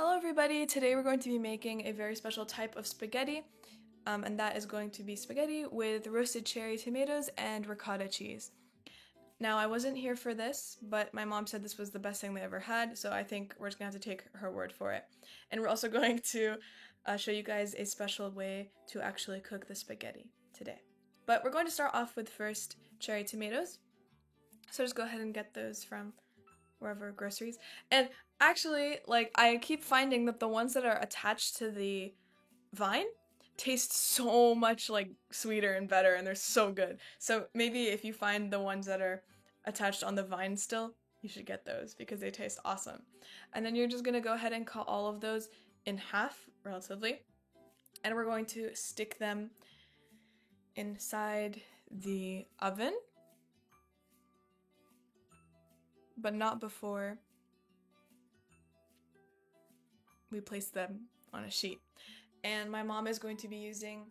Hello everybody! Today we're going to be making a very special type of spaghetti, and that is going to be spaghetti with roasted cherry tomatoes and ricotta cheese. Now I wasn't here for this, but my mom said this was the best thing they ever had, so I think we're just gonna have to take her word for it. And we're also going to show you guys a special way to actually cook the spaghetti today. But we're going to start off with first cherry tomatoes, so just go ahead and get those from wherever groceries. And actually, like, I keep finding that the ones that are attached to the vine taste so much like sweeter and better, and they're so good. So maybe if you find the ones that are attached on the vine still, you should get those because they taste awesome. And then you're just gonna go ahead and cut all of those in half, relatively, and we're going to stick them inside the oven, but not before we place them on a sheet. And my mom is going to be using,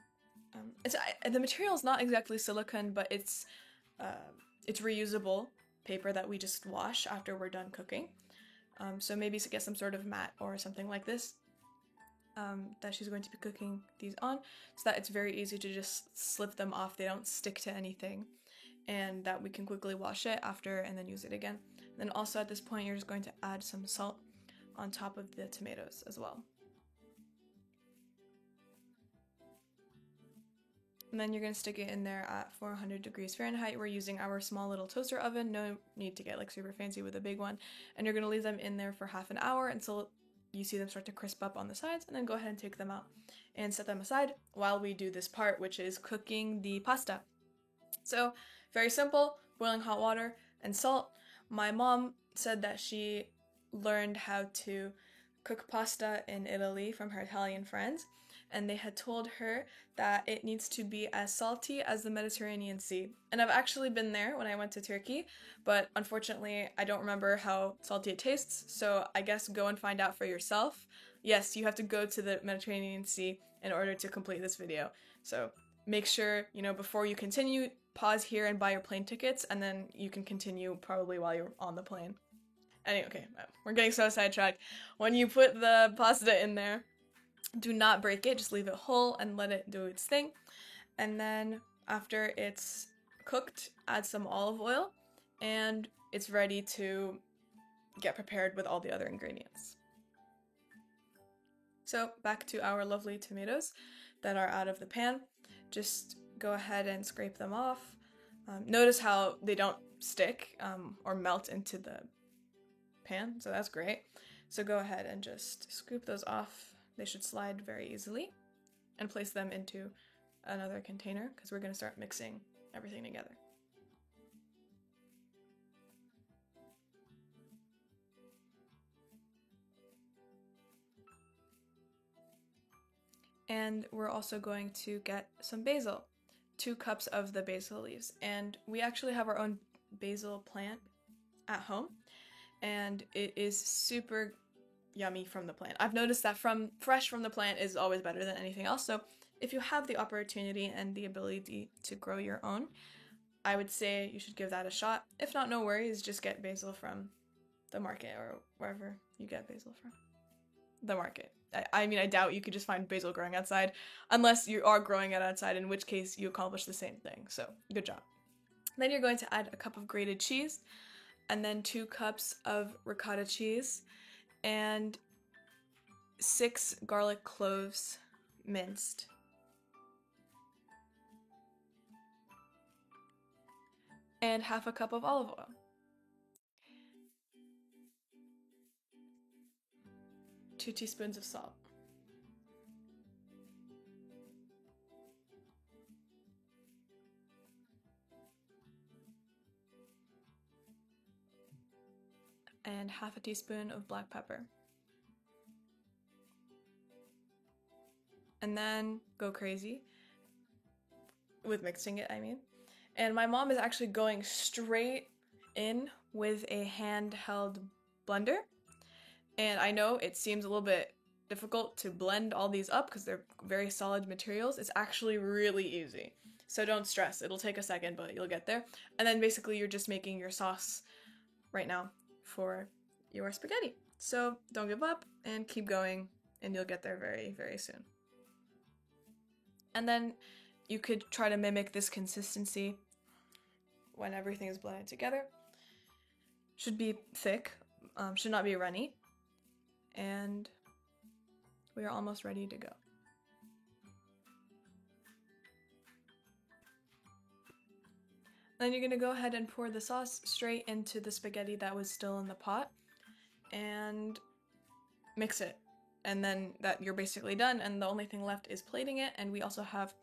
the material is not exactly silicone, but it's reusable paper that we just wash after we're done cooking. So maybe to get some sort of mat or something like this that she's going to be cooking these on, so that it's very easy to just slip them off. They don't stick to anything, and that we can quickly wash it after and then use it again. And then also at this point, you're just going to add some salt on top of the tomatoes as well. And then you're going to stick it in there at 400 degrees Fahrenheit. We're using our small little toaster oven. No need to get like super fancy with a big one. And you're going to leave them in there for half an hour until you see them start to crisp up on the sides, and then go ahead and take them out and set them aside while we do this part, which is cooking the pasta. So very simple, boiling hot water and salt. My mom said that she learned how to cook pasta in Italy from her Italian friends, and they had told her that it needs to be as salty as the Mediterranean Sea. And I've actually been there when I went to Turkey, but unfortunately I don't remember how salty it tastes, so I guess go and find out for yourself. Yes, you have to go to the Mediterranean Sea in order to complete this video, so make sure, before you continue, pause here and buy your plane tickets, and then you can continue probably while you're on the plane. Anyway, okay, we're getting so sidetracked. When you put the pasta in there, do not break it, just leave it whole and let it do its thing. And then after it's cooked, add some olive oil, and it's ready to get prepared with all the other ingredients. So back to our lovely tomatoes that are out of the pan. Just go ahead and scrape them off. Notice how they don't stick or melt into the pan, so that's great. So go ahead and just scoop those off. They should slide very easily, and place them into another container because we're going to start mixing everything together. And we're also going to get some basil, 2 cups of the basil leaves. And we actually have our own basil plant at home, and it is super yummy from the plant. I've noticed that fresh from the plant is always better than anything else, so if you have the opportunity and the ability to grow your own, I would say you should give that a shot. If not, no worries, just get basil from the market or wherever you get basil from. The market. I mean, I doubt you could just find basil growing outside, unless you are growing it outside, in which case you accomplish the same thing, so good job. Then you're going to add a cup of grated cheese, and then 2 cups of ricotta cheese, and 6 garlic cloves minced. And half a cup of olive oil. Two teaspoons of salt. And half a teaspoon of black pepper. And then go crazy with mixing it, I mean. And my mom is actually going straight in with a handheld blender. And I know it seems a little bit difficult to blend all these up because they're very solid materials. It's actually really easy. So don't stress, it'll take a second, but you'll get there. And then basically you're just making your sauce right now for your spaghetti. So don't give up and keep going, and you'll get there very, very soon. And then you could try to mimic this consistency when everything is blended together. Should be thick, should not be runny, and we are almost ready to go. Then you're gonna go ahead and pour the sauce straight into the spaghetti that was still in the pot and mix it. And then that you're basically done, and the only thing left is plating it. And we also have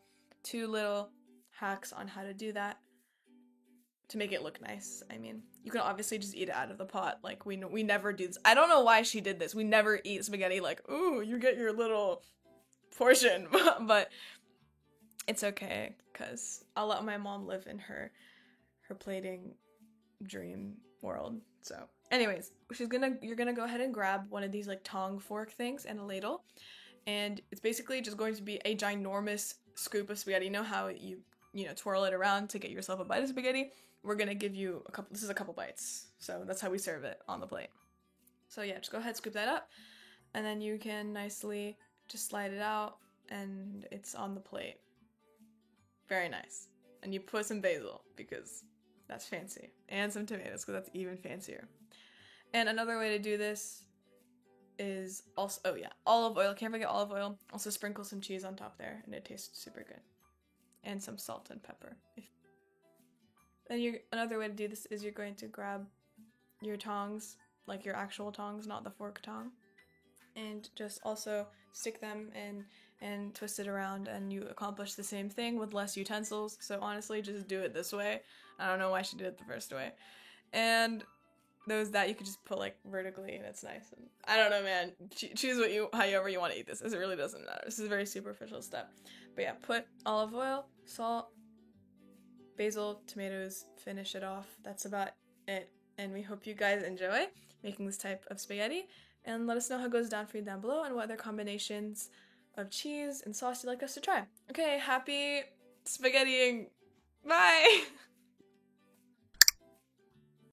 2 little hacks on how to do that to make it look nice. I mean, you can obviously just eat it out of the pot. Like, we never do this. I don't know why she did this. We never eat spaghetti like, ooh, you get your little portion. But it's okay, because I'll let my mom live in her plating dream world. So anyways, you're gonna go ahead and grab one of these like tong fork things and a ladle, and it's basically just going to be a ginormous scoop of spaghetti. You know how you twirl it around to get yourself a bite of spaghetti? We're gonna give you a couple. This is a couple bites, so that's how we serve it on the plate. So yeah, just go ahead, scoop that up, and then you can nicely just slide it out, and it's on the plate. Very nice. And you put some basil because that's fancy, and some tomatoes because that's even fancier. And another way to do this is also, oh yeah, olive oil. Can't forget olive oil. Also sprinkle some cheese on top there, and it tastes super good. And some salt and pepper. Then another way to do this is you're going to grab your tongs, like your actual tongs, not the fork tong, and just also stick them in and twist it around, and you accomplish the same thing with less utensils. So honestly, just do it this way. I don't know why she did it the first way. And that you could just put like vertically, and it's nice. And I don't know, man. Choose however you want to eat this. It really doesn't matter. This is a very superficial step. But yeah, put olive oil, salt, basil, tomatoes, finish it off. That's about it. And we hope you guys enjoy making this type of spaghetti. And let us know how it goes down for you down below, and what other combinations of cheese and sauce you'd like us to try. Okay, happy spaghettiing. Bye!